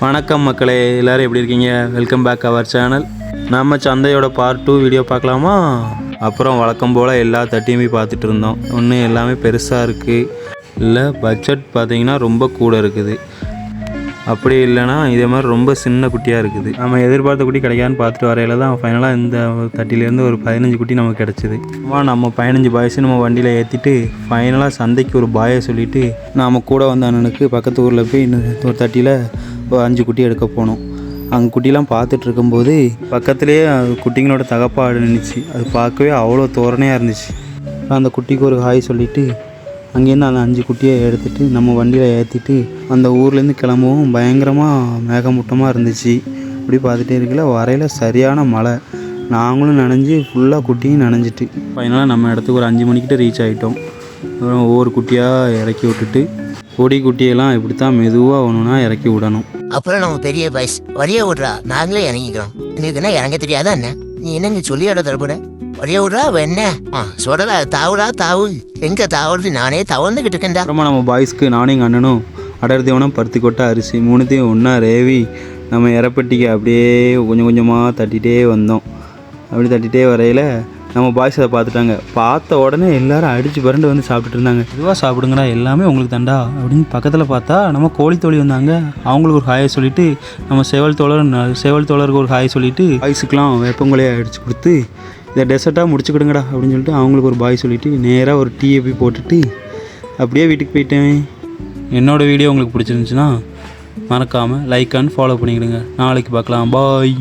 வணக்கம் மக்களே, எல்லோரும் எப்படி இருக்கீங்க? Welcome back our channel. நம்ம சந்தையோட பார்ட் 2 வீடியோ பார்க்கலாமா? அப்புறம் வழக்கம் போல் எல்லா தட்டியுமே பார்த்துட்டு இருந்தோம். ஒன்று எல்லாமே பெருசாக இருக்குது, இல்லை பட்ஜெட் பார்த்திங்கன்னா ரொம்ப கூட இருக்குது, அப்படி இல்லைனா இதே மாதிரி ரொம்ப சின்ன குட்டியாக இருக்குது. நம்ம எதிர்பார்த்த குட்டி கிடைக்கான்னு பார்த்துட்டு வரையில தான் ஃபைனலாக இந்த தட்டிலேருந்து ஒரு 15 குட்டி நமக்கு கிடச்சிது. நம்ம 15 பாய்ஸு நம்ம வண்டியில் ஏற்றிட்டு ஃபைனலாக சந்தைக்கு ஒரு பாயை சொல்லிவிட்டு நாம் கூட வந்த அண்ணனுக்கு பக்கத்து ஊரில் போய் ஒரு தட்டியில் ஒரு 5 குட்டி எடுக்க போனோம். அங்கே குட்டிலாம் பார்த்துட்டு இருக்கும்போது பக்கத்துலேயே குட்டிங்களோட தகப்பாடு நின்றுச்சு. அது பார்க்கவே அவ்வளோ தோரணையாக இருந்துச்சு. அந்த குட்டிக்கு ஒரு ஹாய் சொல்லிவிட்டு அங்கேருந்து அந்த 5 குட்டியை எடுத்துகிட்டு நம்ம வண்டியில் ஏற்றிட்டு அந்த ஊர்லேருந்து கிளம்பவும் பயங்கரமாக மேகமூட்டமாக இருந்துச்சு. இப்படி பார்த்துட்டே இருக்கல வரையில் சரியான மழை. நாங்களும் நனைஞ்சு ஃபுல்லாக குட்டியும் நனைஞ்சிட்டு ஃபைனலாக நம்ம இடத்துக்கு ஒரு 5 மணிக்கிட்ட ரீச் ஆகிட்டோம். அப்புறம் ஒவ்வொரு குட்டியாக இறக்கி விட்டுட்டு பொடி குட்டியெல்லாம் இப்படி தான் மெதுவாக ஒன்றுனா இறக்கி விடணும். அப்புறம் நம்ம பெரிய பாய்ஸ் வழியை விட்றா, நாங்களே இறங்கிக்கிறோம். எனக்கு என்ன இறங்க தெரியாதா என்ன? நீ என்ன நீ சொல்லியாட தரப்பட வழியை விட்றா என்ன சொல்லல, தாவுடா தாவு, எங்க தாவுறது நானே தவழ்ந்துக்கிட்டு இருக்கேன்டா. அப்புறமா நம்ம பாய்ஸ்க்கு நானும் எங்கள் அண்ணனும் அடர்த்தியோனம் பருத்தி கொட்டை அரிசி 3த்தையும் ஒன்றா ரேவி நம்ம இறப்பட்டிக்கு அப்படியே கொஞ்சம் கொஞ்சமாக தட்டிகிட்டே வந்தோம். அப்படி தட்டிகிட்டே வரையில் நம்ம பாய்ஸ் அதை பார்த்துட்டாங்க. பார்த்த உடனே எல்லோரும் அடித்து பரண்டு வந்து சாப்பிட்டுட்டு இருந்தாங்க. இதுவாக சாப்பிடுங்கடா, எல்லாமே உங்களுக்கு தண்டா அப்படின்னு பக்கத்தில் பார்த்தா நம்ம கோழித்தோழி வந்தாங்க. அவங்களுக்கு ஒரு ஹாயை சொல்லிவிட்டு நம்ம செவல் தோழருக்கு ஒரு ஹாய் சொல்லிவிட்டு பாய்ஸுக்கெலாம் வேப்பங்கொலையை அடித்து கொடுத்து இதை டெசர்ட்டாக முடிச்சுக்கிடுங்கடா அப்படின்னு சொல்லிட்டு அவங்களுக்கு ஒரு பாய் சொல்லிவிட்டு நேராக ஒரு டீயை போய் போட்டுட்டு அப்படியே வீட்டுக்கு போயிட்டேன். என்னோடய வீடியோ உங்களுக்கு பிடிச்சிருந்துச்சுன்னா மறக்காமல் லைக் அண்ட் ஃபாலோ பண்ணிக்கிடுங்க. நாளைக்கு பார்க்கலாம். பாய்.